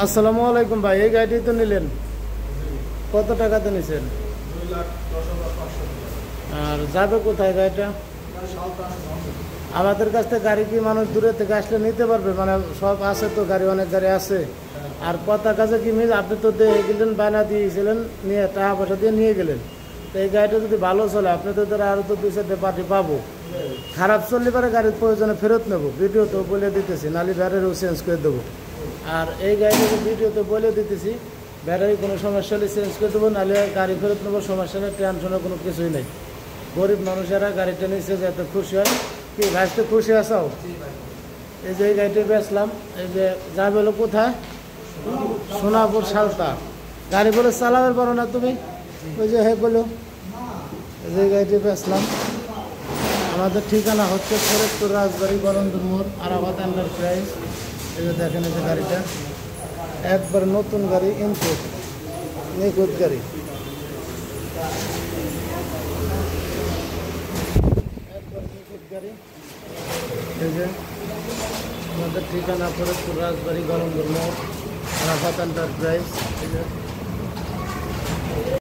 আসসালামু আলাইকুম ভাই, এই গাড়িটি তো নিলেন, কত টাকাতে নিছেন? 2,10,500 আর যাবে কোথায় গাড়িটা? আমাদের কাছ থেকে গাড়ি কি মানুষ দূরে থেকে আসলে নিতে পারবে? মানে সব আছে তো গাড়ি, অনেক গাড়ি আছে। আর কথা কাছে কি মিল, আপনি তো দিয়ে গেলেন, বায়না দিয়েছিলেন, নিয়ে টাকা পয়সা দিয়ে নিয়ে গেলেন। তো এই গাড়িটা যদি ভালো চলে, আপনি তো ধরো আরও তো 2-4টা পার্টি পাবো। খারাপ চললে পরে গাড়ির প্রয়োজনে ফেরত নেবো, ভিডিওতেও বলে দিতেছি, নাহলে ব্যাটারিও চেঞ্জ করে দেবো। আর এই গাড়িটাকে ভিডিওতে বলে দিতেছি, ব্যাটারি কোনো সমস্যা হলে চেঞ্জ করে দেবো, নাহলে গাড়ি ফেরত নেবো, সমস্যা নেই, টেনশনের কোনো কিছুই নেই। গরিব মানুষেরা গাড়িটা নিচ্ছে যাতে খুশি হয়। কি ভাইতে খুশি আসাও? এই যে এই গাড়িটা বেচলাম, এই যে যাবে হলো কোথায়? সোনাপুর সালতা। গাড়ি বলে চালাবে পারো না তুমি? ওই যে হ্যাঁ বলো, এই যে গাড়িটা বেচলাম। আমাদের ঠিকানা হচ্ছে ফরিদপুর রাজবাড়ি, গরন্দর মোড়, আরাফাত এন্টারপ্রাইজ। এই যে দেখেন, এই যে গাড়িটা একবার নতুন গাড়ি, ইনপুট নিখুঁত গাড়ি, একবার নিখুঁত গাড়ি। এই যে আমাদের ঠিকানা ফরিদপুর রাজবাড়ি, গরন্দর মোড়, আরাফাত এন্টারপ্রাইজ। এই যে